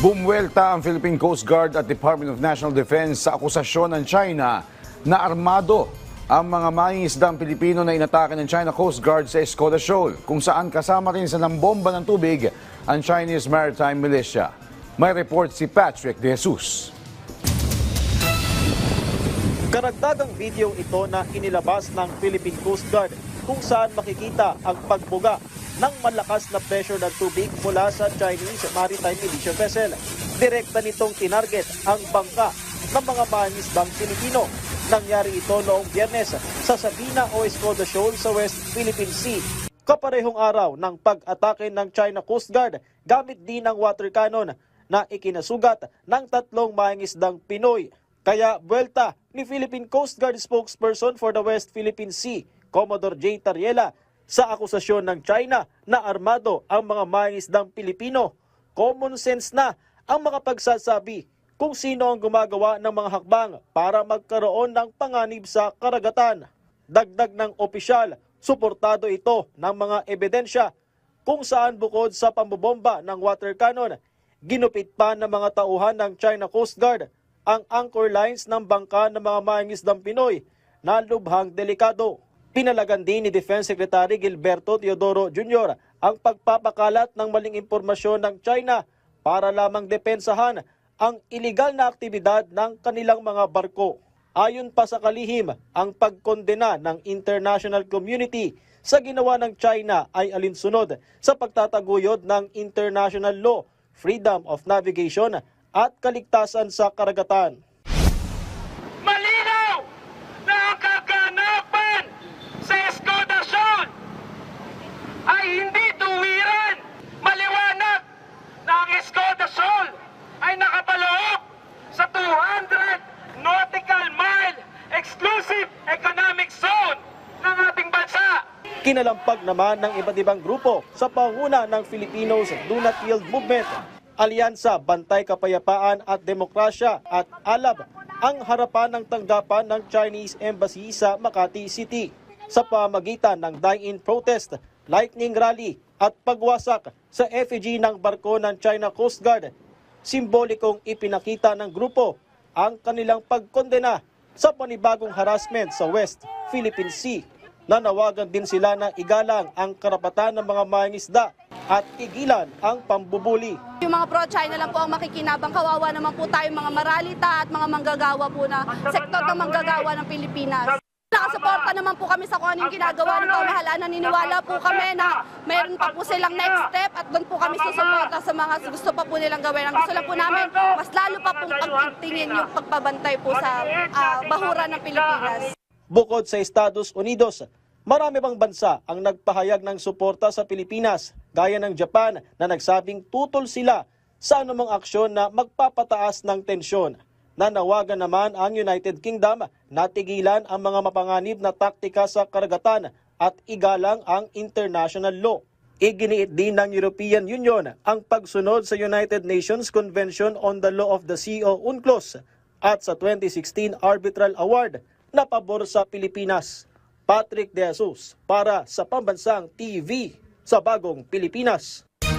Bumuelta ang Philippine Coast Guard at Department of National Defense sa akusasyon ng China na armado ang mga mangingisdang Pilipino na inatake ng China Coast Guard sa Escoda Shoal, kung saan kasama rin sa nambomba ng tubig ang Chinese Maritime Militia. May report si Patrick De Jesus. Karagdagang video ito na inilabas ng Philippine Coast Guard kung saan makikita ang pagbuga ng malakas na pressure ng tubig mula sa Chinese Maritime Militia vessel. Direkta nitong tinarget ang bangka ng mga mangingisdang Pilipino. Nangyari ito noong Biyernes sa Sabina o Escoda Shoal sa West Philippine Sea. Kaparehong araw ng pag-atake ng China Coast Guard, gamit din ang water cannon na ikinasugat ng 3 mangingisdang Pinoy. Kaya buwelta ni Philippine Coast Guard spokesperson for the West Philippine Sea, Commodore J. Tariela, sa akusasyon ng China na armado ang mga mangingisdang Pilipino. Common sense na ang mga pagsasabi kung sino ang gumagawa ng mga hakbang para magkaroon ng panganib sa karagatan. Dagdag ng opisyal, suportado ito ng mga ebidensya kung saan bukod sa pambobomba ng water cannon, ginupit pa ng mga tauhan ng China Coast Guard ang anchor lines ng bangka ng mga mangingisdang Pinoy na lubhang delikado. Pinalagan din ni Defense Secretary Gilberto Teodoro Jr. ang pagpapakalat ng maling impormasyon ng China para lamang depensahan ang iligal na aktibidad ng kanilang mga barko. Ayon pa sa kalihim, ang pagkondena ng international community sa ginawa ng China ay alinsunod sa pagtataguyod ng international law, freedom of navigation at kaligtasan sa karagatan. Malinaw na ang kaganapan sa Escoda Shoal ay hindi tuwiran. Maliwanag na ang Escoda Shoal ay nakapaloob sa 200 nautical mile exclusive economic zone ng ating bansa. Kinalampag naman ng iba't ibang grupo sa panguna ng Filipinos Do Not Yield Movement, Alyansa Bantay Kapayapaan at Demokrasya at ALAB ang harapan ng tanggapan ng Chinese Embassy sa Makati City sa pamagitan ng dine-in protest, lightning rally at pagwasak sa effigy ng barko ng China Coast Guard. Simbolikong ipinakita ng grupo ang kanilang pagkondena sa panibagong harassment sa West Philippine Sea. Nanawagan din sila na igalang ang karapatan ng mga mangingisda at igilan ang pambubuli. Yung mga pro-China lang po ang makikinabang, kawawa naman po tayo mga maralita at mga manggagawa po na sektor ng manggagawa ng Pilipinas. Nakasuporta naman po kami sa kung ano yung ginagawa ng pamahalaan. Naniniwala po kami na mayroon pa po silang next step at doon po kami susuporta sa mga gusto pa po nilang gawin. Ang gusto lang po namin, mas lalo pa pong pagtingin yung pagbabantay po sa bahura ng Pilipinas. Bukod sa Estados Unidos, marami pang bansa ang nagpahayag ng suporta sa Pilipinas, gaya ng Japan na nagsabing tutol sila sa anumang aksyon na magpapataas ng tensyon. Nanawagan naman ang United Kingdom na tigilan ang mga mapanganib na taktika sa karagatan at igalang ang international law. Iginiit din ng European Union ang pagsunod sa United Nations Convention on the Law of the Sea o UNCLOS at sa 2016 Arbitral Award na pabor sa Pilipinas. Patrick De Jesus para sa Pambansang TV sa Bagong Pilipinas.